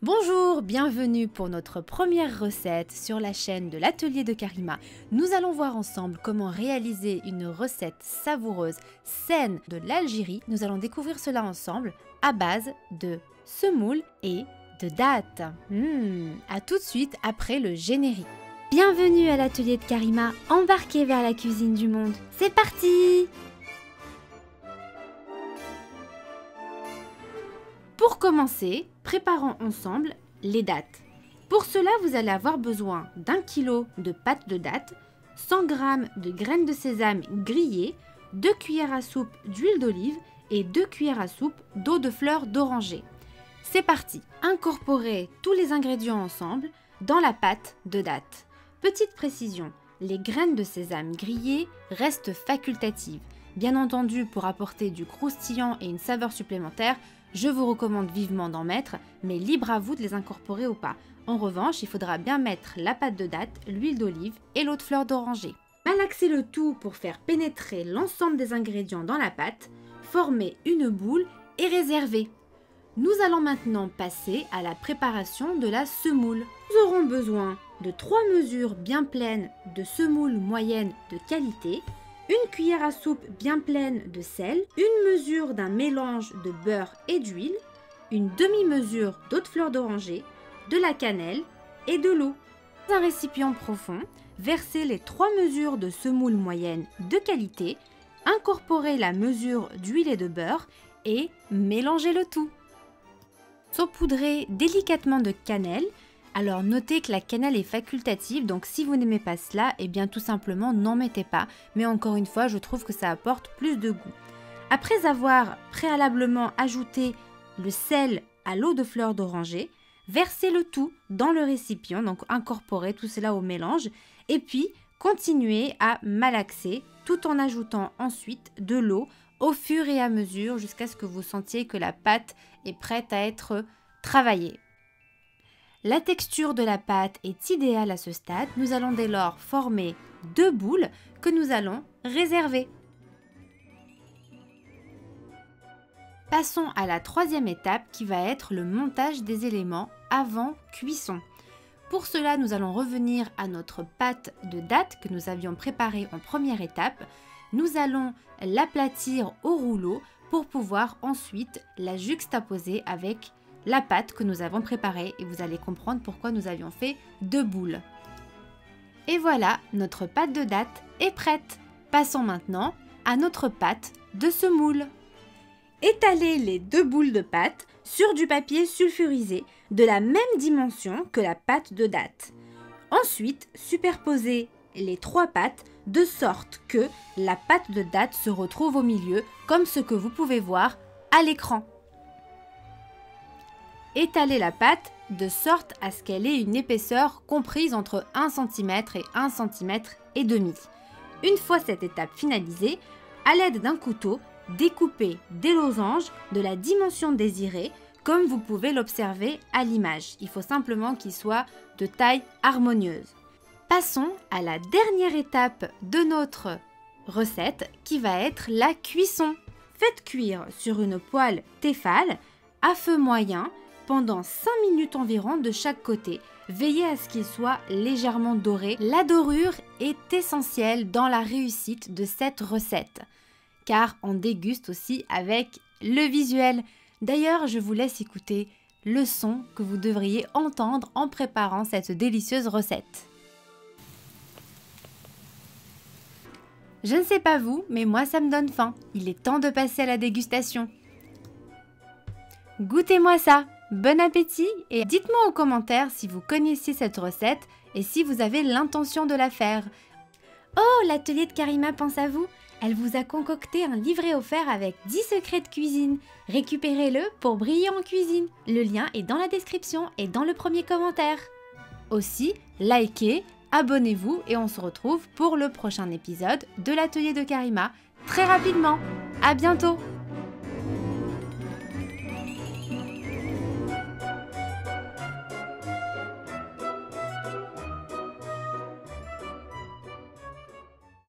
Bonjour, bienvenue pour notre première recette sur la chaîne de l'atelier de Karima. Nous allons voir ensemble comment réaliser une recette savoureuse, saine de l'Algérie. Nous allons découvrir cela ensemble à base de semoule et de dattes. À tout de suite après le générique. Bienvenue à l'atelier de Karima, embarquez vers la cuisine du monde. C'est parti! Pour commencer, préparons ensemble les dattes. Pour cela, vous allez avoir besoin d'1 kg de pâte de dattes, 100 g de graines de sésame grillées, 2 cuillères à soupe d'huile d'olive et 2 cuillères à soupe d'eau de fleur d'oranger. C'est parti! Incorporez tous les ingrédients ensemble dans la pâte de dattes. Petite précision, les graines de sésame grillées restent facultatives. Bien entendu, pour apporter du croustillant et une saveur supplémentaire, je vous recommande vivement d'en mettre, mais libre à vous de les incorporer ou pas. En revanche, il faudra bien mettre la pâte de dattes, l'huile d'olive et l'eau de fleur d'oranger. Malaxez le tout pour faire pénétrer l'ensemble des ingrédients dans la pâte, former une boule et réserver. Nous allons maintenant passer à la préparation de la semoule. Nous aurons besoin de 3 mesures bien pleines de semoule moyenne de qualité, une cuillère à soupe bien pleine de sel, une mesure d'un mélange de beurre et d'huile, une demi-mesure d'eau de fleur d'oranger, de la cannelle et de l'eau. Dans un récipient profond, versez les 3 mesures de semoule moyenne de qualité, incorporez la mesure d'huile et de beurre et mélangez le tout. Saupoudrez délicatement de cannelle. Alors notez que la cannelle est facultative, donc si vous n'aimez pas cela, eh bien tout simplement n'en mettez pas. Mais encore une fois, je trouve que ça apporte plus de goût. Après avoir préalablement ajouté le sel à l'eau de fleur d'oranger, versez le tout dans le récipient, donc incorporez tout cela au mélange. Et puis continuez à malaxer tout en ajoutant ensuite de l'eau au fur et à mesure jusqu'à ce que vous sentiez que la pâte est prête à être travaillée. La texture de la pâte est idéale à ce stade. Nous allons dès lors former 2 boules que nous allons réserver. Passons à la 3e étape qui va être le montage des éléments avant cuisson. Pour cela, nous allons revenir à notre pâte de dattes que nous avions préparée en première étape. Nous allons l'aplatir au rouleau pour pouvoir ensuite la juxtaposer avec la pâte que nous avons préparée et vous allez comprendre pourquoi nous avions fait 2 boules. Et voilà, notre pâte de dattes est prête. Passons maintenant à notre pâte de semoule. Étalez les 2 boules de pâte sur du papier sulfurisé de la même dimension que la pâte de dattes. Ensuite, superposez les 3 pâtes de sorte que la pâte de dattes se retrouve au milieu, comme ce que vous pouvez voir à l'écran. Étalez la pâte de sorte à ce qu'elle ait une épaisseur comprise entre 1 cm et 1,5 cm. Une fois cette étape finalisée, à l'aide d'un couteau, découpez des losanges de la dimension désirée, comme vous pouvez l'observer à l'image. Il faut simplement qu'ils soient de taille harmonieuse. Passons à la dernière étape de notre recette qui va être la cuisson. Faites cuire sur une poêle Tefal à feu moyen pendant 5 minutes environ de chaque côté. Veillez à ce qu'il soit légèrement doré. La dorure est essentielle dans la réussite de cette recette, car on déguste aussi avec le visuel. D'ailleurs, je vous laisse écouter le son que vous devriez entendre en préparant cette délicieuse recette. Je ne sais pas vous, mais moi ça me donne faim. Il est temps de passer à la dégustation. Goûtez-moi ça! Bon appétit et dites-moi en commentaire si vous connaissiez cette recette et si vous avez l'intention de la faire. Oh, l'atelier de Karima pense à vous. Elle vous a concocté un livret offert avec 10 secrets de cuisine. Récupérez-le pour briller en cuisine. Le lien est dans la description et dans le premier commentaire. Aussi, likez, abonnez-vous et on se retrouve pour le prochain épisode de l'atelier de Karima très rapidement. À bientôt!